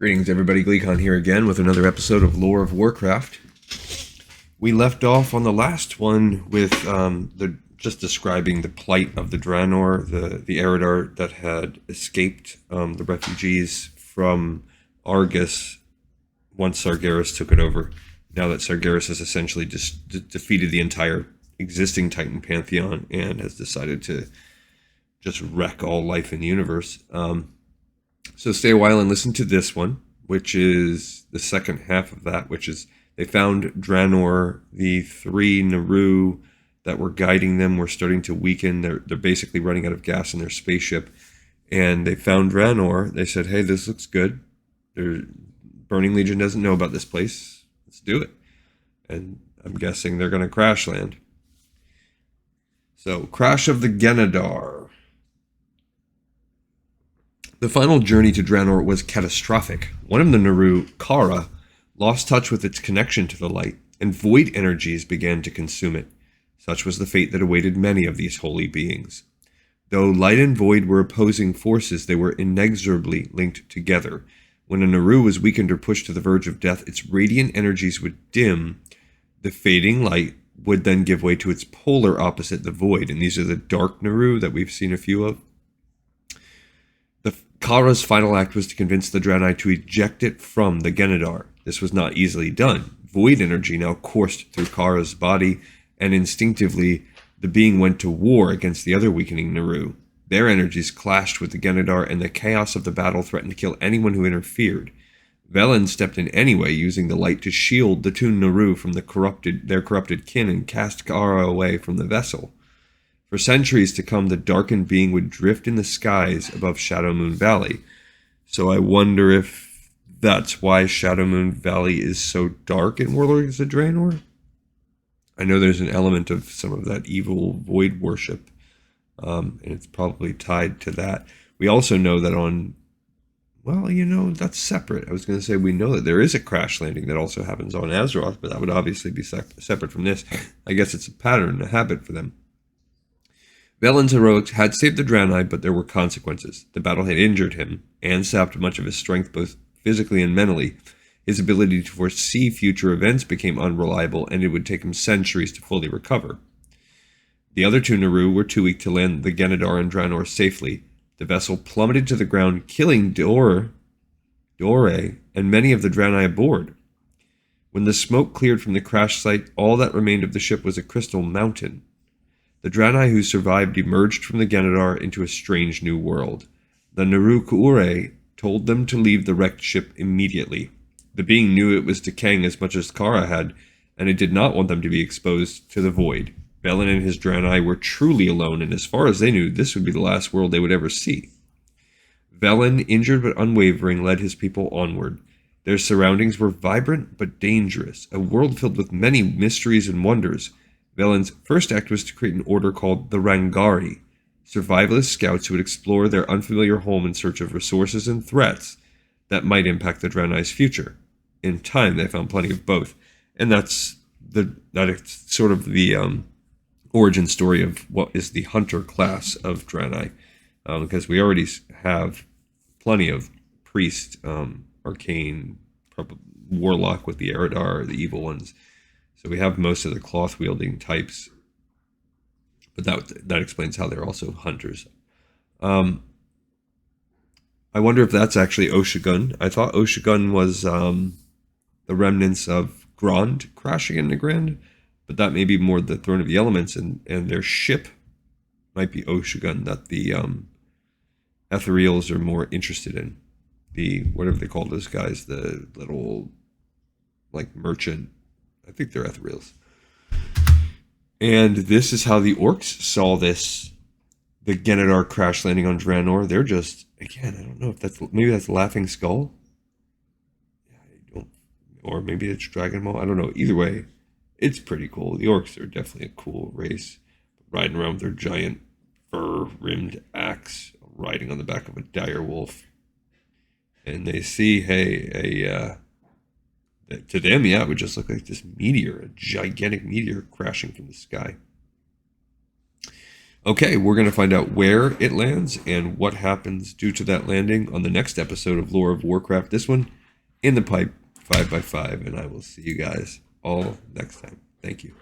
Greetings everybody, Gleekon here again with another episode of Lore of Warcraft. We left off on the last one with just describing the plight of the Draenor, the Geredar that had escaped the refugees from Argus once Sargeras took it over. Now that Sargeras has essentially just defeated the entire existing Titan Pantheon and has decided to just wreck all life in the universe. So stay a while and listen to this one, which is the second half of that, which is they found Draenor. The three Naru that were guiding them were starting to weaken. They're basically running out of gas in their spaceship. And they found Draenor. They said, hey, this looks good. Burning Legion doesn't know about this place. Let's do it. And I'm guessing they're going to crash land. So, Crash of the Geredar. The final journey to Draenor was catastrophic. One of the Naru, Kara, lost touch with its connection to the light, and void energies began to consume it. Such was the fate that awaited many of these holy beings. Though light and void were opposing forces, they were inexorably linked together. When a Naru was weakened or pushed to the verge of death, its radiant energies would dim. The fading light would then give way to its polar opposite, the void, and these are the dark Naru that we've seen a few of. Kara's final act was to convince the draenei to eject it from the Geredar. This was not easily done. Void energy now coursed through Kara's body, and instinctively the being went to war against the other weakening Naru. Their energies clashed with the Geredar, and the chaos of the battle threatened to kill anyone who interfered. Velen stepped in anyway, using the light to shield the two Naru from their corrupted kin and cast Kara away from the vessel. For centuries to come, the darkened being would drift in the skies above Shadowmoon Valley. So I wonder if that's why Shadowmoon Valley is so dark in Warlords of Draenor. I know there's an element of some of that evil void worship, and it's probably tied to that. We also know that that's separate. I was going to say we know that there is a crash landing that also happens on Azeroth, but that would obviously be separate from this. I guess it's a pattern, a habit for them. Velen's heroics had saved the draenei, but there were consequences. The battle had injured him, and sapped much of his strength both physically and mentally. His ability to foresee future events became unreliable, and it would take him centuries to fully recover. The other two Naru were too weak to land the Geredar and Draenor safely. The vessel plummeted to the ground, killing Dore, and many of the draenei aboard. When the smoke cleared from the crash site, all that remained of the ship was a crystal mountain. The draenei who survived emerged from the Geredar into a strange new world. The Naru Kuure told them to leave the wrecked ship immediately. The being knew it was decaying as much as Kara had, and it did not want them to be exposed to the void. Velen and his draenei were truly alone, and as far as they knew, this would be the last world they would ever see. Velen, injured but unwavering, led his people onward. Their surroundings were vibrant but dangerous, a world filled with many mysteries and wonders. Velen's first act was to create an order called the Rangari, survivalist scouts who would explore their unfamiliar home in search of resources and threats that might impact the draenei's future. In time, they found plenty of both, and that's sort of the origin story of what is the hunter class of draenei, because we already have plenty of priest, arcane, warlock with the Geredar, the evil ones. So we have most of the cloth-wielding types, but that explains how they're also hunters. I wonder if that's actually Oshigun. I thought Oshigun was the remnants of Grand crashing into Grand, but that may be more the Throne of the Elements, and their ship might be Oshigun that the Ethereals are more interested in. The, whatever they call those guys, the little, merchant, I think they're Ethereals. And this is how the orcs saw this, the Geredar crash landing on Draenor. They're just, again, I don't know if maybe that's Laughing Skull. Or maybe it's Dragon Maw. I don't know. Either way, it's pretty cool. The orcs are definitely a cool race. Riding around with their giant fur-rimmed axe, riding on the back of a dire wolf. And they see, to them, it would just look like this meteor, a gigantic meteor crashing from the sky. Okay, we're going to find out where it lands and what happens due to that landing on the next episode of Lore of Warcraft. This one in the pipe, 5x5, and I will see you guys all next time. Thank you.